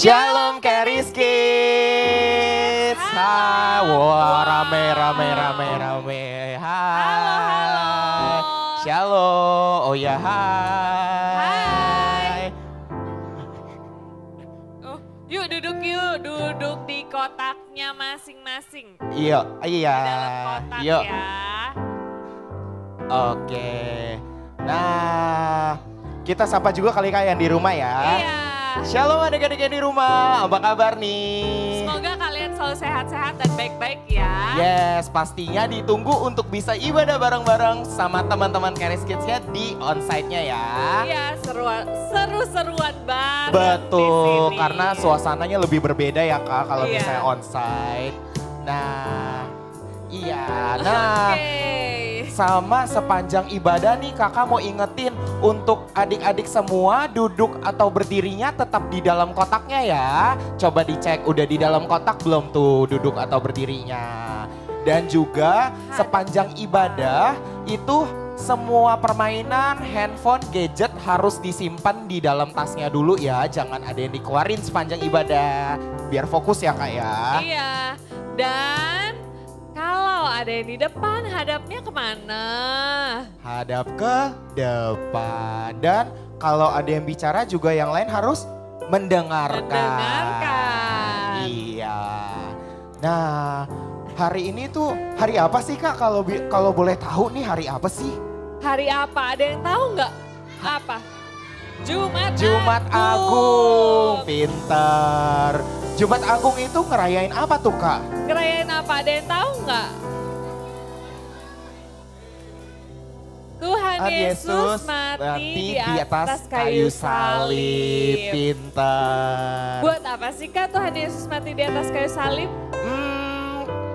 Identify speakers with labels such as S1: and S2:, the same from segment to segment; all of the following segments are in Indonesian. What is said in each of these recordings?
S1: Shalom Charis Kids. Wah, rame. Hai.
S2: Halo.
S1: Shalom. Oh ya, hai.
S2: Oh, yuk duduk di kotaknya masing-masing.
S1: Iya.
S2: Di dalam kotak
S1: Yuk.
S2: ya.
S1: Oke. Nah, kita sapa juga kali Kak yang di rumah ya.
S2: Iya.
S1: Shalom adik-adik yang di rumah, apa kabar nih?
S2: Semoga kalian selalu sehat-sehat dan baik-baik ya.
S1: Yes, pastinya ditunggu untuk bisa ibadah bareng-bareng sama teman-teman Charis Kids-nya di onsite-nya ya.
S2: Iya, seru-seruan banget.
S1: Betul,
S2: di sini.
S1: karena suasananya lebih berbeda ya Kak kalau
S2: Iya.
S1: misalnya onsite. Nah,
S2: Oke.
S1: sama sepanjang ibadah nih Kakak mau ingetin untuk adik-adik semua duduk atau berdirinya tetap di dalam kotaknya ya. Coba dicek udah di dalam kotak belum tuh duduk atau berdirinya. Dan juga sepanjang ibadah itu semua permainan, handphone, gadget harus disimpan di dalam tasnya dulu ya. Jangan ada yang dikeluarin sepanjang ibadah. Biar fokus ya Kak ya.
S2: Iya, dan kalau ada yang di depan hadapnya kemana?
S1: Hadap ke depan. Dan kalau ada yang bicara juga yang lain harus mendengarkan. Iya. Nah, hari ini tuh hari apa sih Kak? Kalau boleh tahu nih hari apa sih?
S2: Hari apa? Ada yang tahu nggak? Apa?
S1: Jumat Agung. Pintar. Jumat Agung itu ngerayain apa tuh Kak?
S2: Ngerayain apa? Ada yang tahu nggak? Tuhan Yesus mati di atas kayu salib.
S1: Pintar.
S2: Buat apa sih Kak Tuhan Yesus mati di atas kayu salib?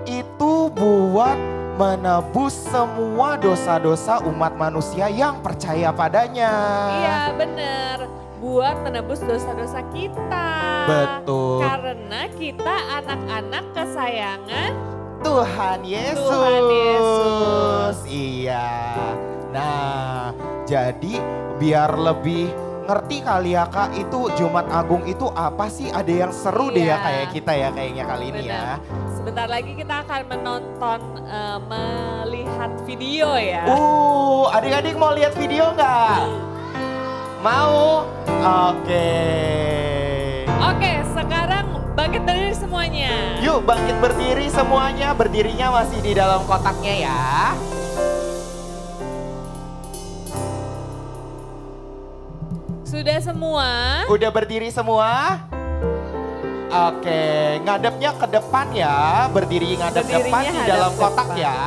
S1: Itu buat menebus semua dosa-dosa umat manusia yang percaya padanya.
S2: Iya bener, buat menebus dosa-dosa kita.
S1: Betul.
S2: Karena kita anak-anak kesayangan
S1: Tuhan Yesus.
S2: Tuhan Yesus.
S1: Iya. Nah, jadi biar lebih ngerti kali ya Kak, itu Jumat Agung itu apa sih? Ada yang seru deh ya
S2: Iya.
S1: kayak kita ya kayaknya kali ini ya.
S2: Sebentar lagi kita akan menonton, melihat video ya.
S1: Adik-adik mau lihat video nggak? Mau? Oke.
S2: Oke, sekarang bangkit berdiri semuanya.
S1: Yuk bangkit berdiri semuanya, berdirinya masih di dalam kotaknya ya.
S2: Sudah semua?
S1: Udah berdiri semua? Oke, ngadepnya ke depan ya, berdiri ngadep
S2: Berdirinya
S1: depan di
S2: hadap
S1: dalam kotak
S2: depan.
S1: ya.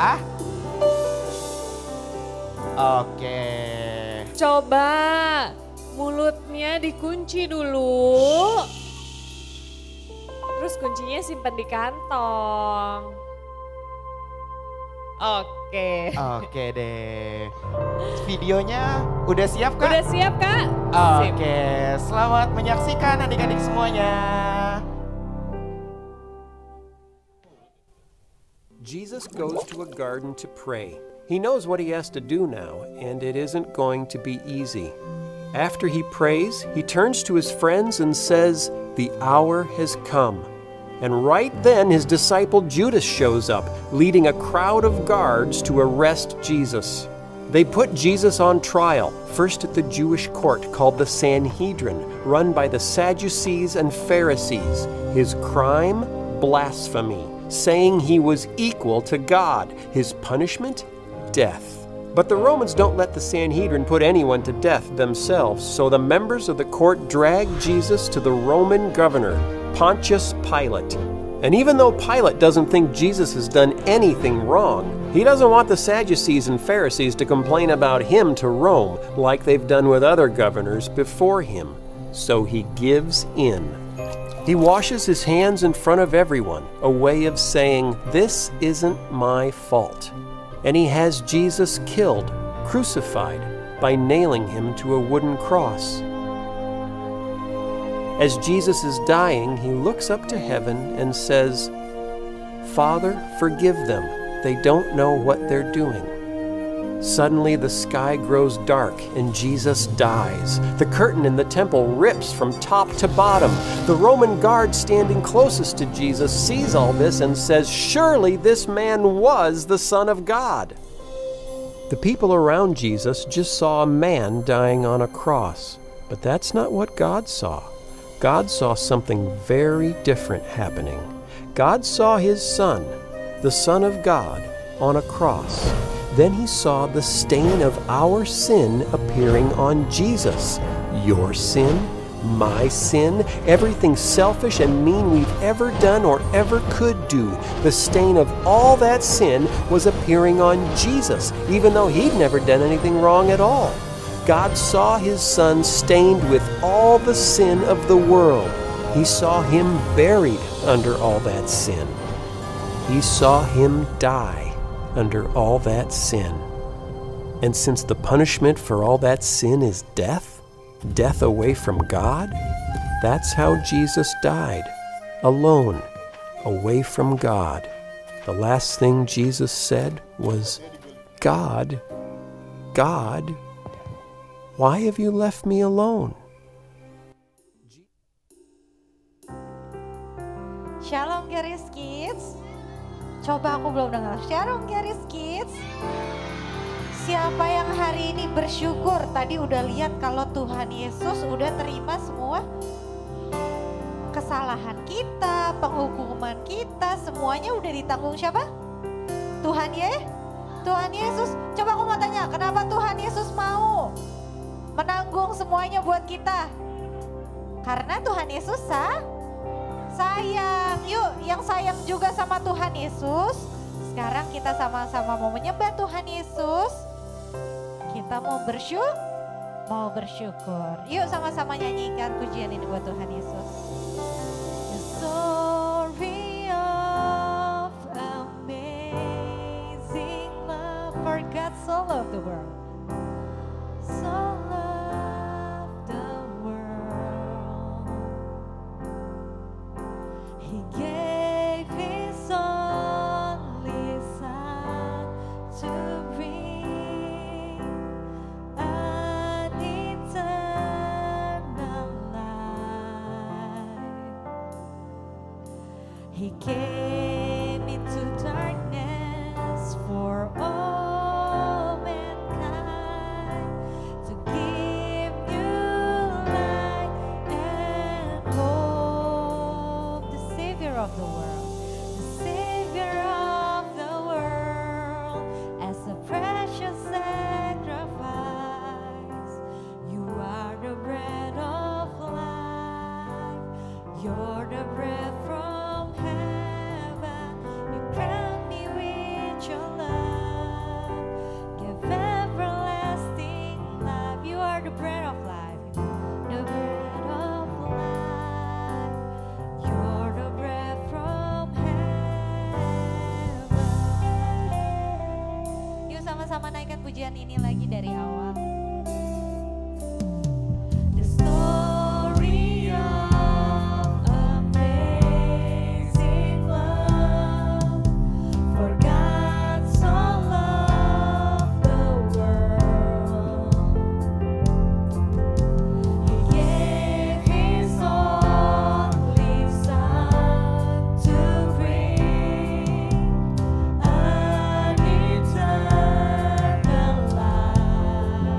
S1: Oke.
S2: Coba mulutnya dikunci dulu. Terus kuncinya simpan di kantong. Oke.
S1: Oke deh. Videonya udah siap Kak?
S2: Udah siap Kak? Sip.
S1: Oke, selamat menyaksikan adik-adik semuanya.
S3: Jesus goes to a garden to pray. He knows what he has to do now, and it isn't going to be easy. After he prays, he turns to his friends and says, "The hour has come." And right then, his disciple Judas shows up, leading a crowd of guards to arrest Jesus. They put Jesus on trial, first at the Jewish court called the Sanhedrin, run by the Sadducees and Pharisees. His crime? Blasphemy, saying he was equal to God. His punishment? Death. But the Romans don't let the Sanhedrin put anyone to death themselves, so the members of the court drag Jesus to the Roman governor, Pontius Pilate. And even though Pilate doesn't think Jesus has done anything wrong, he doesn't want the Sadducees and Pharisees to complain about him to Rome like they've done with other governors before him. So he gives in. He washes his hands in front of everyone, a way of saying, "This isn't my fault." And he has Jesus killed, crucified, by nailing him to a wooden cross. As Jesus is dying, he looks up to heaven and says, "Father, forgive them. They don't know what they're doing." Suddenly the sky grows dark and Jesus dies. The curtain in the temple rips from top to bottom. The Roman guard standing closest to Jesus sees all this and says, "Surely this man was the Son of God." The people around Jesus just saw a man dying on a cross, but that's not what God saw. God saw something very different happening. God saw his Son, the Son of God, on a cross. Then he saw the stain of our sin appearing on Jesus. Your sin, my sin, everything selfish and mean we've ever done or ever could do. The stain of all that sin was appearing on Jesus, even though he'd never done anything wrong at all. God saw his Son stained with all the sin of the world. He saw him buried under all that sin. He saw him die under all that sin. And since the punishment for all that sin is death, death away from God, that's how Jesus died, alone, away from God. The last thing Jesus said was, "God, God, why have you left me alone?"
S4: Shalom Garis Kids. Coba aku belum dengar. Shalom Garis Kids. Siapa yang hari ini bersyukur? Tadi udah lihat kalau Tuhan Yesus udah terima semua kesalahan kita, penghukuman kita, semuanya udah ditanggung siapa? Tuhan Yesus. Coba aku mau tanya, kenapa Tuhan Yesus mau menanggung semuanya buat kita? Karena Tuhan Yesus sayang. Yuk, yang sayang juga sama Tuhan Yesus. Sekarang kita sama-sama mau menyembah Tuhan Yesus. Kita mau bersyukur. Yuk sama-sama nyanyikan pujian ini buat Tuhan Yesus. The story of amazing love, for God so loved the world. So loved the world. He gave his only Son to bring an eternal life. He came into darkness for all mankind to give new light and hope. The Savior of the world, the Savior of the world, as a precious sacrifice. You are the bread of life. You're the bread from heaven. You crown me with your love. Give everlasting life. You are the bread of life. The bread of life. You're the bread from heaven. Yuk sama-sama naikkan pujian ini lagi dari awal. The story of amazing love, for God so loved the world. He gave his only Son to bring an eternal life.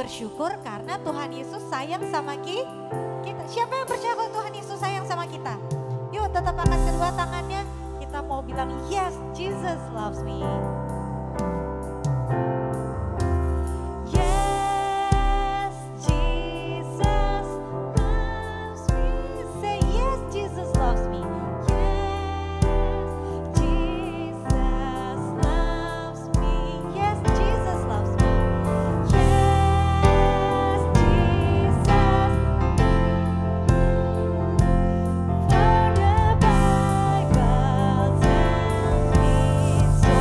S4: bersyukur karena Tuhan Yesus sayang sama kita. Siapa yang percaya kalau Tuhan Yesus sayang sama kita? Yuk tetap angkat kedua tangannya. Kita mau bilang, yes, Jesus loves me. Yes, Jesus loves me. Say yes, Jesus loves me. Yes, Jesus loves me. Yes, Jesus loves me. Yes, Jesus. For the Bible tells me so.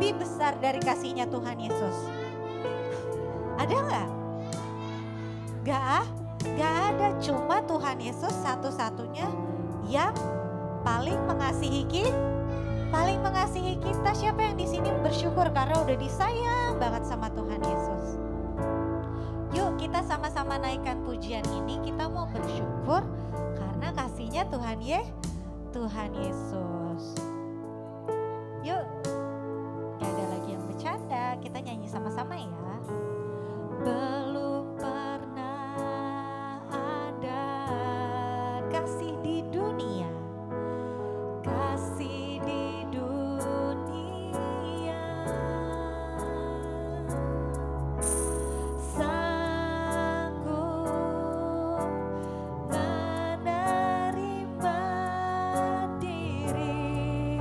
S4: lebih besar dari kasihnya Tuhan Yesus? Ada nggak? Gak ada, cuma Tuhan Yesus satu-satunya yang paling mengasihi kita. Siapa yang di sini bersyukur karena udah disayang banget sama Tuhan Yesus? Yuk kita sama-sama naikkan pujian ini, kita mau bersyukur karena kasihnya Tuhan Yesus. Yuk, gak ada lagi yang bercanda, kita nyanyi sama-sama ya. Belum pernah ada kasih di dunia, kasih di dunia sanggup menerima diriku.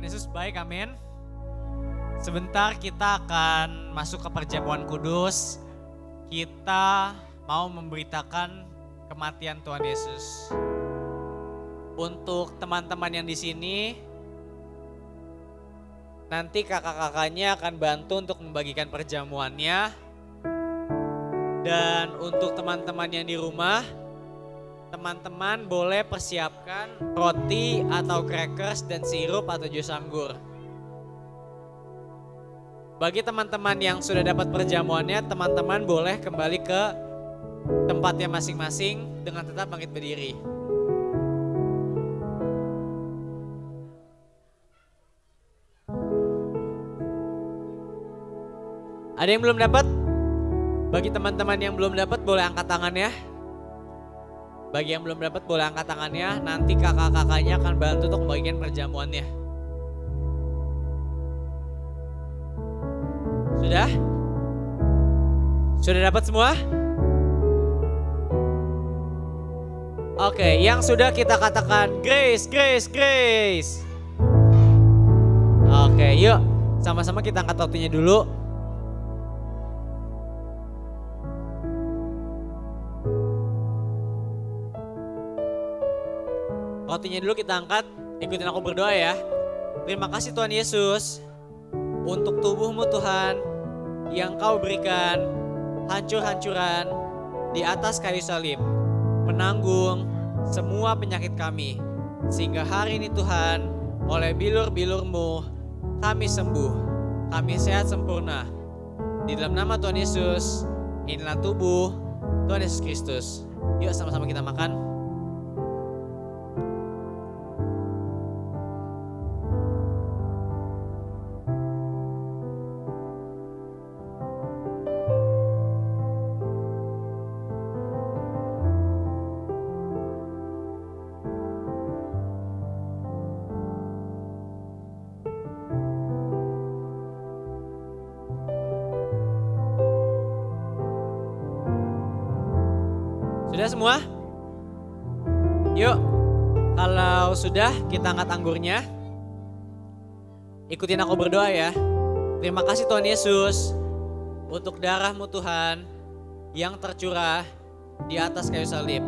S5: Tuhan Yesus baik, amin. Sebentar kita akan masuk ke perjamuan kudus. Kita mau memberitakan kematian Tuhan Yesus. Untuk teman-teman yang di sini, nanti kakak-kakaknya akan bantu untuk membagikan perjamuannya. Dan untuk teman-teman yang di rumah, teman-teman boleh persiapkan roti atau crackers dan sirup atau jus anggur. Bagi teman-teman yang sudah dapat perjamuannya, teman-teman boleh kembali ke tempatnya masing-masing dengan tetap bangkit berdiri. Ada yang belum dapat? Bagi teman-teman yang belum dapat boleh angkat tangannya. Bagi yang belum dapat boleh angkat tangannya. Nanti kakak-kakaknya akan bantu untuk membagikan perjamuannya. Sudah? Sudah dapat semua? Oke, yang sudah kita katakan grace, grace, grace. Oke, yuk sama-sama kita angkat rotinya dulu. Rotinya dulu kita angkat, ikutin aku berdoa ya. Terima kasih Tuhan Yesus untuk tubuh-Mu Tuhan yang Kau berikan hancur-hancuran di atas kayu salib, menanggung semua penyakit kami. Sehingga hari ini Tuhan, oleh bilur-bilur-Mu kami sembuh, kami sehat sempurna. Di dalam nama Tuhan Yesus, inilah tubuh Tuhan Yesus Kristus. Yuk sama-sama kita makan. Sudah semua? Yuk, kalau sudah kita angkat anggurnya. Ikutin aku berdoa ya. Terima kasih Tuhan Yesus untuk darah-Mu Tuhan yang tercurah di atas kayu salib.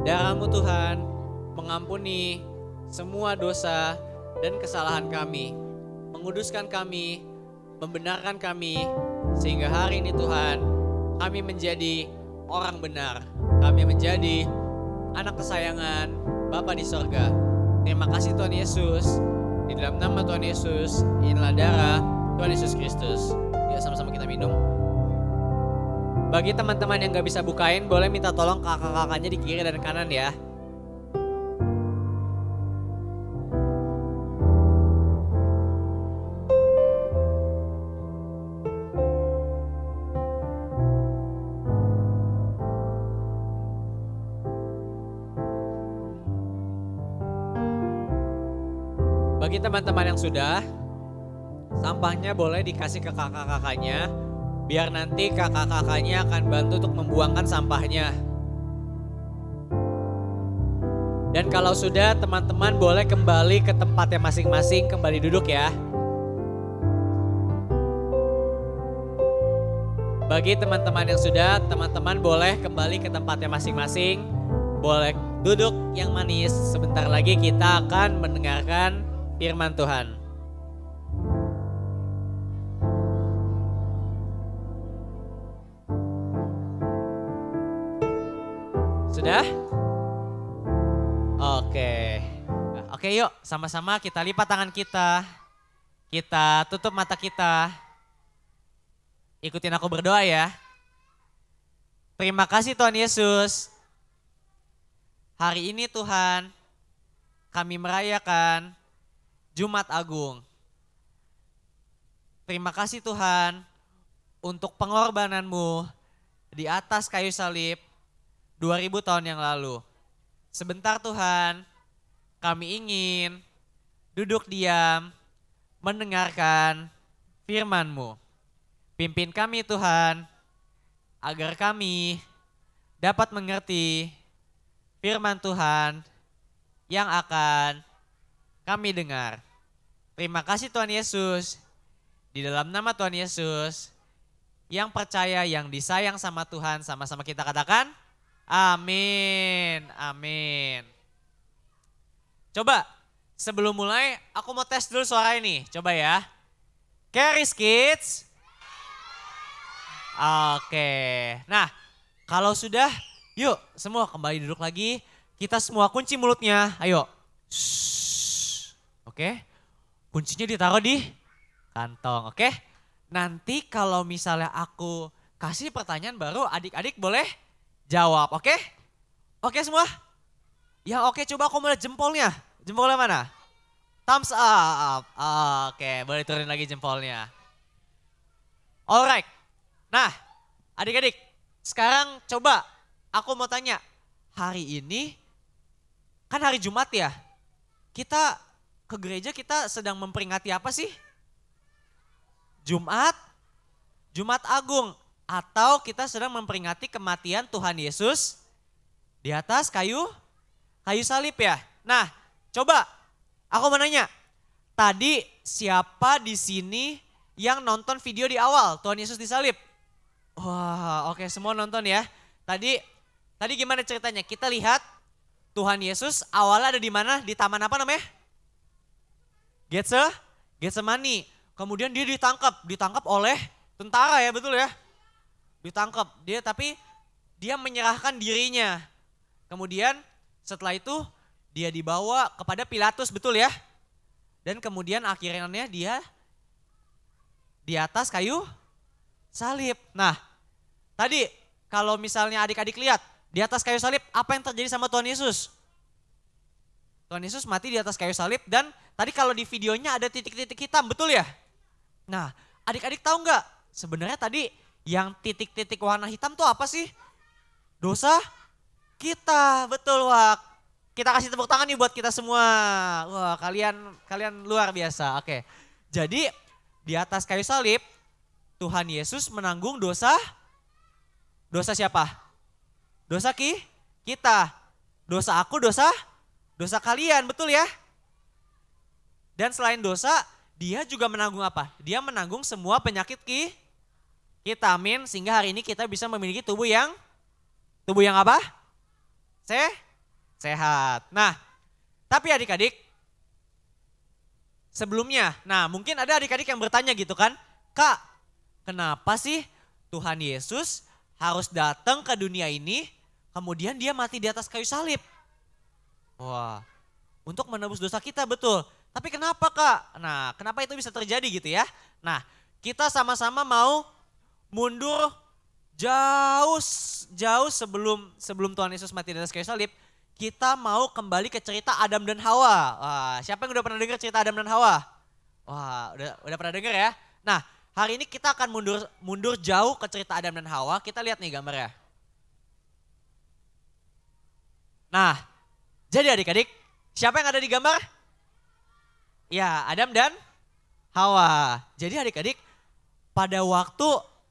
S5: Darah-Mu Tuhan mengampuni semua dosa dan kesalahan kami, menguduskan kami, membenarkan kami, sehingga hari ini Tuhan kami menjadi orang benar. Kami menjadi anak kesayangan Bapa di sorga. Terima kasih Tuhan Yesus. Di dalam nama Tuhan Yesus, inilah darah Tuhan Yesus Kristus. Yuk sama-sama kita minum. Bagi teman-teman yang gak bisa bukain, boleh minta tolong kakak-kakaknya di kiri dan kanan ya. Bagi teman-teman yang sudah, sampahnya boleh dikasih ke kakak-kakaknya, biar nanti kakak-kakaknya akan bantu untuk membuangkan sampahnya. Dan kalau sudah, teman-teman boleh kembali ke tempatnya masing-masing, kembali duduk ya. Bagi teman-teman yang sudah, teman-teman boleh kembali ke tempatnya masing-masing, boleh duduk yang manis. Sebentar lagi kita akan mendengarkan firman Tuhan. Sudah? Oke. Oke yuk sama-sama kita lipat tangan kita. Kita tutup mata kita. Ikutin aku berdoa ya. Terima kasih Tuhan Yesus. Hari ini Tuhan kami merayakan Jumat Agung. Terima kasih Tuhan untuk pengorbanan-Mu di atas kayu salib 2000 tahun yang lalu. Sebentar Tuhan, kami ingin duduk diam, mendengarkan firman-Mu. Pimpin kami Tuhan, agar kami dapat mengerti firman Tuhan yang akan kami dengar. Terima kasih Tuhan Yesus. Di dalam nama Tuhan Yesus, yang percaya, yang disayang sama Tuhan, sama-sama kita katakan, amin, amin. Coba, sebelum mulai aku mau tes dulu suara ini, coba ya. Charis Kids. Oke, nah kalau sudah, yuk semua kembali duduk lagi. Kita semua kunci mulutnya, ayo. Oke, kuncinya ditaruh di kantong, oke? Nanti kalau misalnya aku kasih pertanyaan baru, adik-adik boleh jawab, oke? Oke semua? Ya oke, coba aku melihat jempolnya. Jempolnya mana? Thumbs up. Oke, boleh turunin lagi jempolnya. Alright. Nah, adik-adik, sekarang coba aku mau tanya. Hari ini kan hari Jumat ya? Kita ke gereja, kita sedang memperingati apa sih? Jumat Agung, atau kita sedang memperingati kematian Tuhan Yesus di atas kayu salib ya. Nah, coba aku mau nanya, tadi siapa di sini yang nonton video di awal Tuhan Yesus disalib? Wah, oke, semua nonton ya. Tadi gimana ceritanya? Kita lihat Tuhan Yesus awalnya ada di mana? Di taman apa namanya? Getsemani. Kemudian dia ditangkap oleh tentara ya, betul ya? Ditangkap, tapi dia menyerahkan dirinya. Kemudian setelah itu dia dibawa kepada Pilatus, betul ya? Dan kemudian akhirnya dia di atas kayu salib. Nah, tadi kalau misalnya adik-adik lihat di atas kayu salib, apa yang terjadi sama Tuhan Yesus? Tuhan Yesus mati di atas kayu salib dan tadi kalau di videonya ada titik-titik hitam, betul ya? Nah, adik-adik tahu nggak sebenarnya tadi yang titik-titik warna hitam tuh apa sih? Dosa kita, betul Wak. Kita kasih tepuk tangan nih buat kita semua. Wah, kalian luar biasa. Oke. Jadi di atas kayu salib Tuhan Yesus menanggung dosa siapa? Dosa kita. Dosa aku, dosa kalian, betul ya? Dan selain dosa, dia juga menanggung apa? Dia menanggung semua penyakit kita, amin. Sehingga hari ini kita bisa memiliki tubuh yang apa? Sehat. Nah, tapi adik-adik, sebelumnya, nah mungkin ada adik-adik yang bertanya gitu kan, Kak, kenapa sih Tuhan Yesus harus datang ke dunia ini, kemudian dia mati di atas kayu salib? Wah, untuk menebus dosa kita, betul. Tapi kenapa Kak? Nah, kenapa itu bisa terjadi gitu ya? Nah, kita sama-sama mau mundur jauh sebelum Tuhan Yesus mati di atas kayu salib. Kita mau kembali ke cerita Adam dan Hawa. Wah, siapa yang udah pernah dengar cerita Adam dan Hawa? Wah, udah pernah dengar ya? Nah, hari ini kita akan mundur jauh ke cerita Adam dan Hawa. Kita lihat nih gambarnya. Nah, jadi adik-adik, siapa yang ada di gambar? Ya, Adam dan Hawa. Jadi adik-adik, pada waktu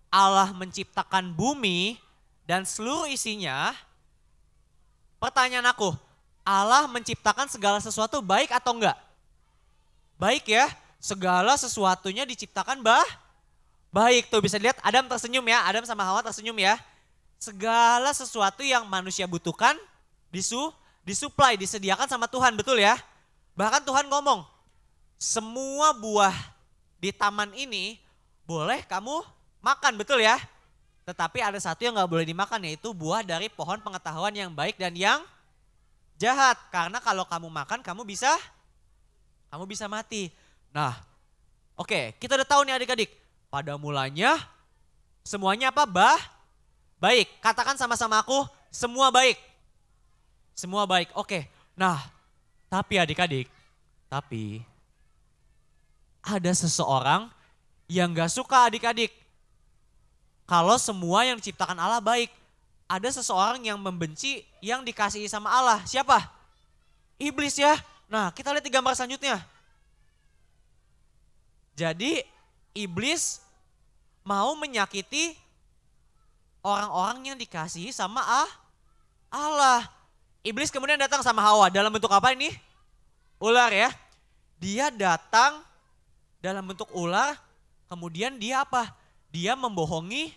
S5: Allah menciptakan bumi dan seluruh isinya, pertanyaan aku, Allah menciptakan segala sesuatu baik atau enggak? Baik ya, segala sesuatunya diciptakan baik. Tuh bisa dilihat Adam tersenyum ya, Adam sama Hawa tersenyum ya. Segala sesuatu yang manusia butuhkan disuplai, disediakan sama Tuhan, betul ya? Bahkan Tuhan ngomong, semua buah di taman ini boleh kamu makan, betul ya? Tetapi ada satu yang gak boleh dimakan, yaitu buah dari pohon pengetahuan yang baik dan yang jahat. Karena kalau kamu makan, kamu bisa mati. Nah, oke, kita udah tahu nih adik-adik. Pada mulanya semuanya apa? Baik. Katakan sama-sama aku, semua baik. Semua baik, oke. Nah, tapi adik-adik, ada seseorang yang gak suka adik-adik. Kalau semua yang diciptakan Allah baik. Ada seseorang yang membenci yang dikasihi sama Allah. Siapa? Iblis ya. Nah, kita lihat di gambar selanjutnya. Jadi iblis mau menyakiti orang-orang yang dikasihi sama Allah. Iblis kemudian datang sama Hawa dalam bentuk apa ini? Ular ya. Dia datang dalam bentuk ular, kemudian dia apa? Dia membohongi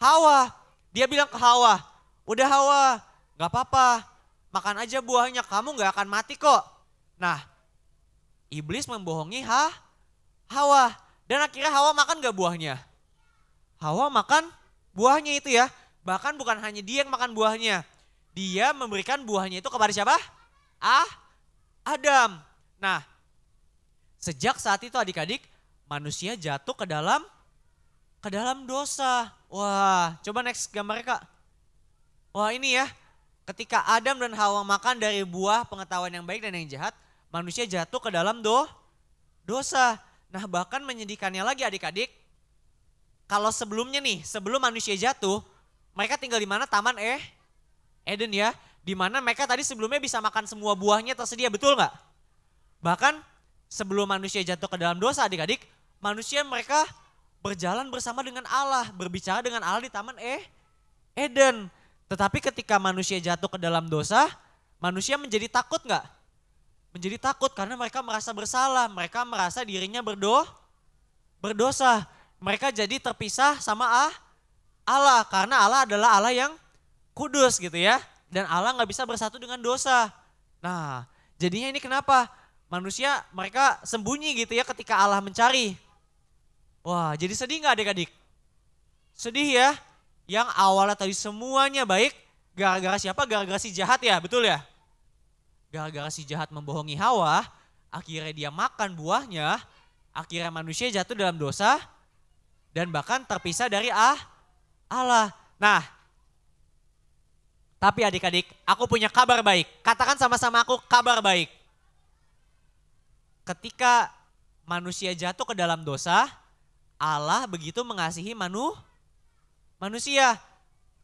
S5: Hawa. Dia bilang ke Hawa, udah Hawa, gak apa-apa, makan aja buahnya, kamu gak akan mati kok. Nah, iblis membohongi Hawa. Dan akhirnya Hawa makan gak buahnya? Hawa makan buahnya itu ya. Bahkan bukan hanya dia yang makan buahnya. Dia memberikan buahnya itu kepada siapa? Adam. Nah, sejak saat itu adik-adik, manusia jatuh ke dalam dosa. Wah, coba next gambarnya Kak. Wah ini ya, ketika Adam dan Hawa makan dari buah pengetahuan yang baik dan yang jahat, manusia jatuh ke dalam dosa. Nah bahkan menyedihkannya lagi adik-adik, kalau sebelumnya nih, sebelum manusia jatuh, mereka tinggal di mana? Taman Eden ya, di mana mereka tadi sebelumnya bisa makan semua buahnya tersedia, betul nggak? Bahkan sebelum manusia jatuh ke dalam dosa adik-adik, manusia mereka berjalan bersama dengan Allah, berbicara dengan Allah di Taman Eden. Tetapi ketika manusia jatuh ke dalam dosa, manusia menjadi takut nggak? Menjadi takut karena mereka merasa bersalah, mereka merasa dirinya berdosa. Mereka jadi terpisah sama Allah karena Allah adalah Allah yang kudus gitu ya. Dan Allah nggak bisa bersatu dengan dosa. Nah jadinya ini kenapa? Manusia mereka sembunyi gitu ya ketika Allah mencari. Wah jadi sedih nggak adik-adik? Sedih ya. Yang awalnya tadi semuanya baik, gara-gara siapa? Gara-gara si jahat ya, betul ya? Gara-gara si jahat membohongi Hawa, akhirnya dia makan buahnya, akhirnya manusia jatuh dalam dosa, dan bahkan terpisah dari Allah. Nah, tapi adik-adik, aku punya kabar baik. Katakan sama-sama aku, kabar baik. Ketika manusia jatuh ke dalam dosa, Allah begitu mengasihi manusia.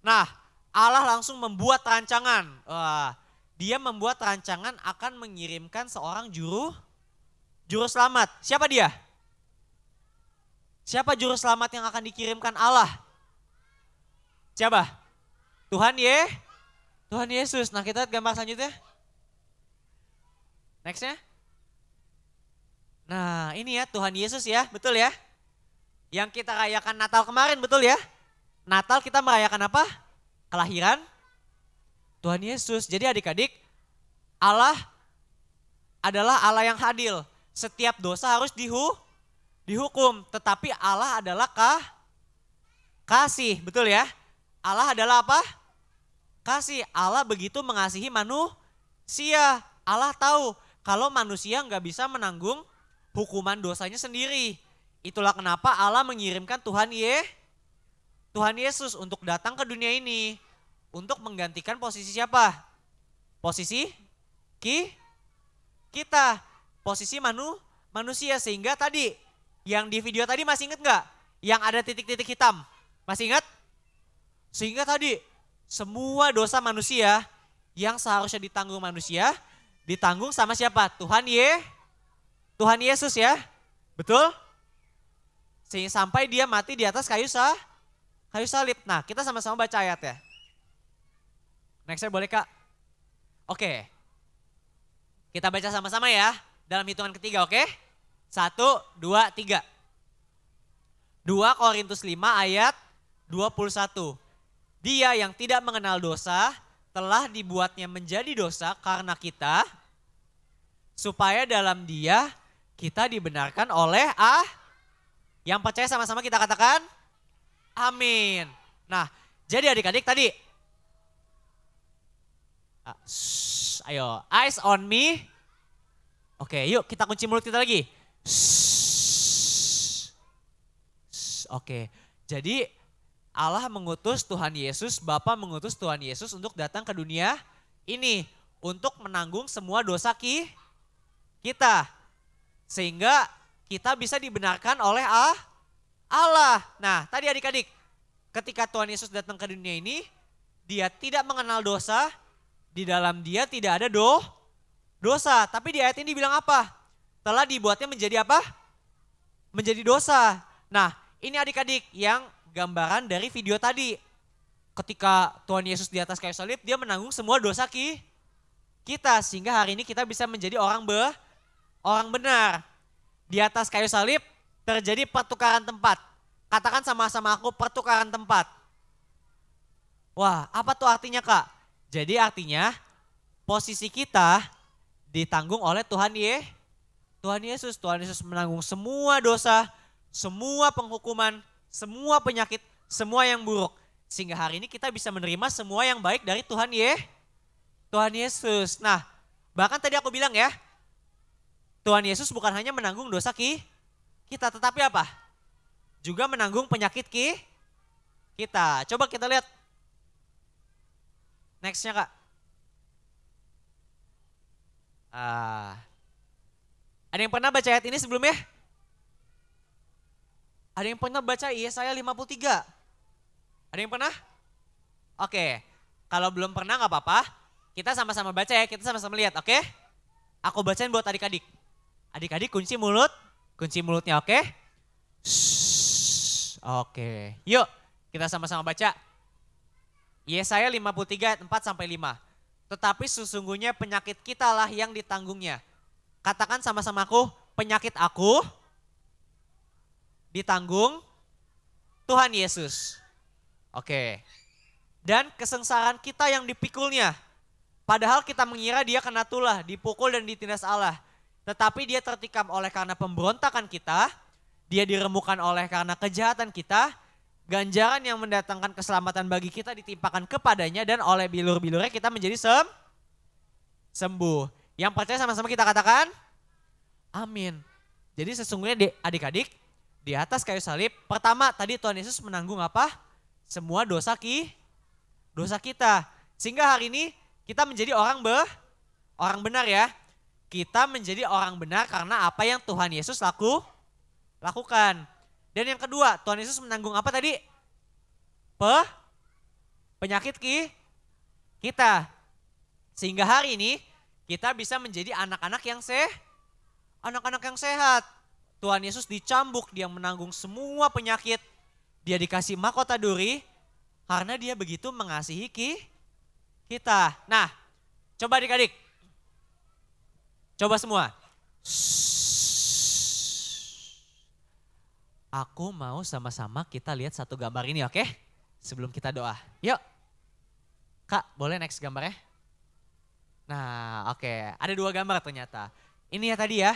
S5: Nah, Allah langsung membuat rancangan. Wah, dia membuat rancangan akan mengirimkan seorang juru selamat. Siapa dia? Siapa juru selamat yang akan dikirimkan Allah? Siapa? Tuhan Yesus. Nah kita lihat gambar selanjutnya. Nextnya. Nah ini ya Tuhan Yesus ya, betul ya. Yang kita rayakan Natal kemarin, betul ya. Natal kita merayakan apa? Kelahiran Tuhan Yesus. Jadi adik-adik, Allah adalah Allah yang adil. Setiap dosa harus dihukum, tetapi Allah adalah kasih, betul ya? Allah adalah apa? Kasih. Allah begitu mengasihi manusia. Allah tahu kalau manusia nggak bisa menanggung hukuman dosanya sendiri. Itulah kenapa Allah mengirimkan Tuhan Yesus untuk datang ke dunia ini. Untuk menggantikan posisi siapa? Posisi kita. Posisi manusia. Sehingga tadi, yang di video tadi masih ingat nggak? Yang ada titik-titik hitam. Masih ingat? Sehingga tadi, semua dosa manusia yang seharusnya ditanggung manusia, ditanggung sama siapa? Tuhan Yesus ya. Betul? Sehingga sampai dia mati di atas kayu salib. Nah kita sama-sama baca ayat ya. Next boleh Kak? Oke. Kita baca sama-sama ya. Dalam hitungan ketiga oke? 1, 2, 3. 2 Korintus 5 ayat 21. Dia yang tidak mengenal dosa telah dibuatnya menjadi dosa karena kita. Supaya dalam dia kita dibenarkan oleh Yang percaya sama-sama kita katakan amin. Nah jadi adik-adik tadi. Ayo eyes on me. Oke yuk kita kunci mulut kita lagi. Oke jadi Allah mengutus Tuhan Yesus, Bapa mengutus Tuhan Yesus untuk datang ke dunia ini. Untuk menanggung semua dosa kita. Sehingga kita bisa dibenarkan oleh Allah. Nah tadi adik-adik, ketika Tuhan Yesus datang ke dunia ini, dia tidak mengenal dosa, di dalam dia tidak ada dosa. Tapi di ayat ini bilang apa? Telah dibuatnya menjadi apa? Menjadi dosa. Nah ini adik-adik yang gambaran dari video tadi. Ketika Tuhan Yesus di atas kayu salib, dia menanggung semua dosa kita. Sehingga hari ini kita bisa menjadi orang benar. di atas kayu salib terjadi pertukaran tempat. Katakan sama-sama aku, pertukaran tempat. Wah, apa tuh artinya Kak? Jadi artinya posisi kita ditanggung oleh Tuhan Yesus. Tuhan Yesus menanggung semua dosa, semua penghukuman, semua penyakit, semua yang buruk. Sehingga hari ini kita bisa menerima semua yang baik dari Tuhan Yesus. Nah, bahkan tadi aku bilang ya, Tuhan Yesus bukan hanya menanggung dosa kita, tetapi apa? Juga menanggung penyakit kita. Coba kita lihat nextnya Kak. Ada yang pernah baca ayat ini sebelumnya? Ada yang pernah baca Yesaya 53? Ada yang pernah? Oke, kalau belum pernah gak apa-apa. Kita sama-sama baca ya, kita sama-sama lihat, oke? Aku bacain buat adik-adik. Adik-adik kunci mulutnya, oke? Oke, yuk kita sama-sama baca. Yesaya 53 ayat 4 sampai 5. Tetapi sesungguhnya penyakit kita lah yang ditanggungnya. Katakan sama-sama aku, penyakit aku ditanggung Tuhan Yesus. Oke. Dan kesengsaraan kita yang dipikulnya. Padahal kita mengira dia kena tulah, dipukul dan ditindas Allah. Tetapi dia tertikam oleh karena pemberontakan kita, dia diremukan oleh karena kejahatan kita, ganjaran yang mendatangkan keselamatan bagi kita ditimpakan kepadanya dan oleh bilur-bilurnya kita menjadi sembuh. Yang percaya sama-sama kita katakan, amin. Jadi sesungguhnya adik-adik, di atas kayu salib, pertama tadi Tuhan Yesus menanggung apa? Semua dosa kita. Sehingga hari ini kita menjadi orang benar ya. Kita menjadi orang benar karena apa yang Tuhan Yesus lakukan. Dan yang kedua, Tuhan Yesus menanggung apa tadi? Penyakit kita. Sehingga hari ini kita bisa menjadi anak-anak yang sehat. Tuhan Yesus dicambuk, dia menanggung semua penyakit. Dia dikasih mahkota duri karena dia begitu mengasihi kita. Nah, coba adik-adik. Coba semua. Aku mau sama-sama kita lihat satu gambar ini, oke? Sebelum kita doa. Yuk. Kak, boleh next gambarnya? Nah, oke. Ada 2 gambar ternyata. Ini ya tadi ya.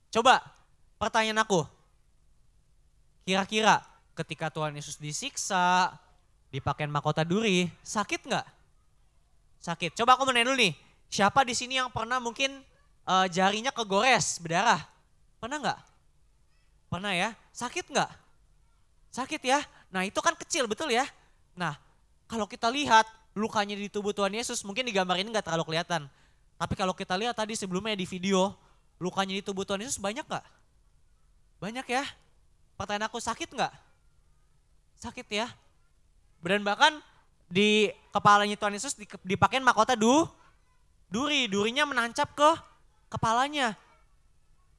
S5: Coba pertanyaan aku. Kira-kira ketika Tuhan Yesus disiksa, dipakai mahkota duri, sakit nggak? Sakit. Coba aku mau nanya dulu nih. Siapa di sini yang pernah mungkin jarinya kegores, berdarah? Pernah nggak? Pernah ya? Sakit nggak? Sakit ya? Nah itu kan kecil, betul ya? Nah kalau kita lihat lukanya di tubuh Tuhan Yesus, mungkin di gambar ini nggak terlalu kelihatan. Tapi kalau kita lihat tadi sebelumnya di video, lukanya di tubuh Tuhan Yesus banyak nggak? Banyak ya? Pertanyaan aku, sakit nggak? Sakit ya? Dan bahkan di kepalanya Tuhan Yesus dipakai mahkota durinya menancap ke kepalanya.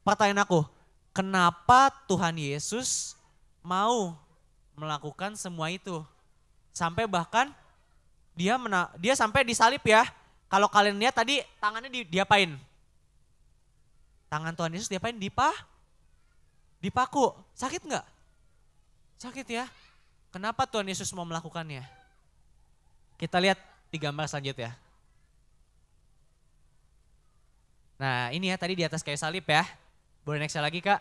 S5: Pertanyaan aku, kenapa Tuhan Yesus mau melakukan semua itu? Sampai bahkan dia sampai disalib ya. Kalau kalian lihat tadi tangannya diapain? Tangan Tuhan Yesus diapain? Dipaku. Sakit nggak? Sakit ya. Kenapa Tuhan Yesus mau melakukannya? Kita lihat di gambar selanjutnya. Nah ini ya tadi di atas kayu salib ya. Boleh next lagi Kak?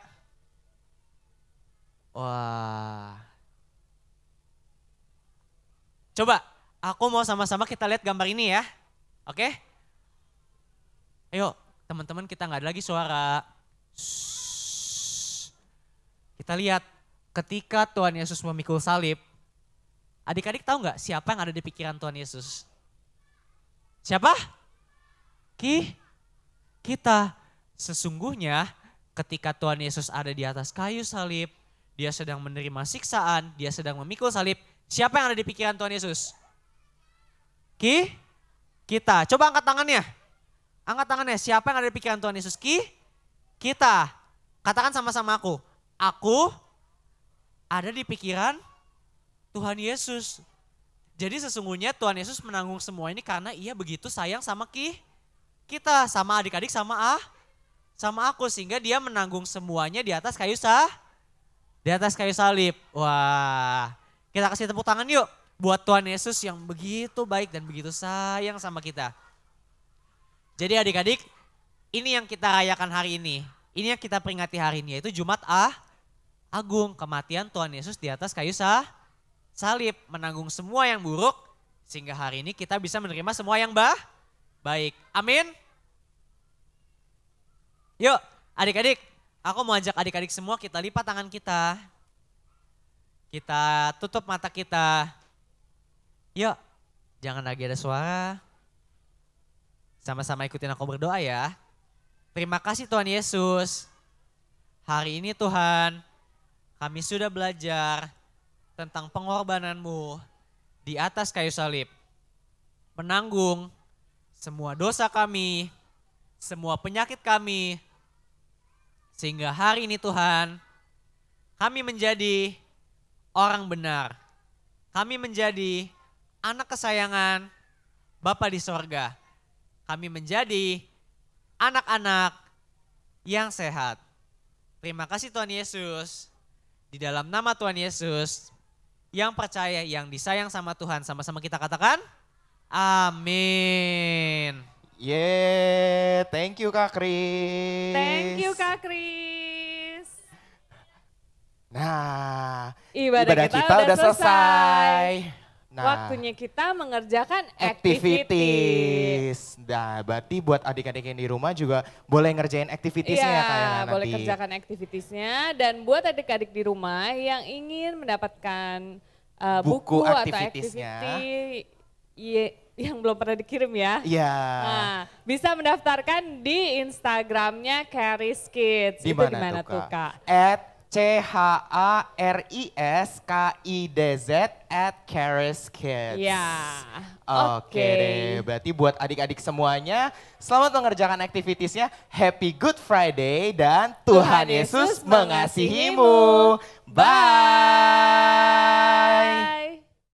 S5: Wah. Coba aku mau sama-sama kita lihat gambar ini ya. Oke? Ayo teman-teman, kita nggak ada lagi suara. Kita lihat ketika Tuhan Yesus memikul salib. Adik-adik tahu nggak siapa yang ada di pikiran Tuhan Yesus? Siapa? Kita. Sesungguhnya ketika Tuhan Yesus ada di atas kayu salib, dia sedang menerima siksaan, dia sedang memikul salib. Siapa yang ada di pikiran Tuhan Yesus? Kita. Coba angkat tangannya. Angkat tangannya. Siapa yang ada di pikiran Tuhan Yesus? Kita. Katakan sama-sama aku. Aku ada di pikiran Tuhan Yesus. Jadi sesungguhnya Tuhan Yesus menanggung semua ini karena ia begitu sayang sama kita. Sama adik-adik, sama sama aku sehingga dia menanggung semuanya di atas kayu salib. Wah, kita kasih tepuk tangan yuk buat Tuhan Yesus yang begitu baik dan begitu sayang sama kita. Jadi adik-adik, ini yang kita rayakan hari ini. Ini yang kita peringati hari ini, yaitu Jumat Agung, kematian Tuhan Yesus di atas kayu salib, menanggung semua yang buruk, sehingga hari ini kita bisa menerima semua yang baik. Amin. Yuk adik-adik, aku mau ajak adik-adik semua kita lipat tangan kita. Kita tutup mata kita. Yuk, jangan lagi ada suara. Sama-sama ikutin aku berdoa ya. Terima kasih Tuhan Yesus. Hari ini Tuhan, kami sudah belajar tentang pengorbanan-Mu di atas kayu salib. Menanggung semua dosa kami, semua penyakit kami. Sehingga hari ini Tuhan, kami menjadi orang benar. Kami menjadi anak kesayangan Bapa di sorga. Kami menjadi anak-anak yang sehat. Terima kasih Tuhan Yesus. Di dalam nama Tuhan Yesus, yang percaya, yang disayang sama Tuhan, sama-sama kita katakan, amin.
S1: Thank you Kak Kris.
S2: Thank you Kak Kris.
S1: Nah,
S2: Ibadah kita udah selesai.
S1: Nah,
S2: Waktunya kita mengerjakan
S1: activities. Nah, berarti buat adik-adik yang di rumah juga boleh ngerjain activitiesnya ya Kak ya nanti.
S2: Boleh kerjakan activitiesnya. Dan buat adik-adik di rumah yang ingin mendapatkan buku atau
S1: activitiesnya.
S2: Yang belum pernah dikirim ya.
S1: Iya.
S2: Nah, bisa mendaftarkan di Instagramnya Charis Kids.
S1: Di
S2: Itu
S1: mana
S2: dimana
S1: tuh
S2: tuh Kak?
S1: CHARISKIDZ @CharisKids.
S2: Ya.
S1: Oke deh, berarti buat adik-adik semuanya, selamat mengerjakan aktivitiesnya. Happy Good Friday dan Tuhan Yesus mengasihimu. Bye.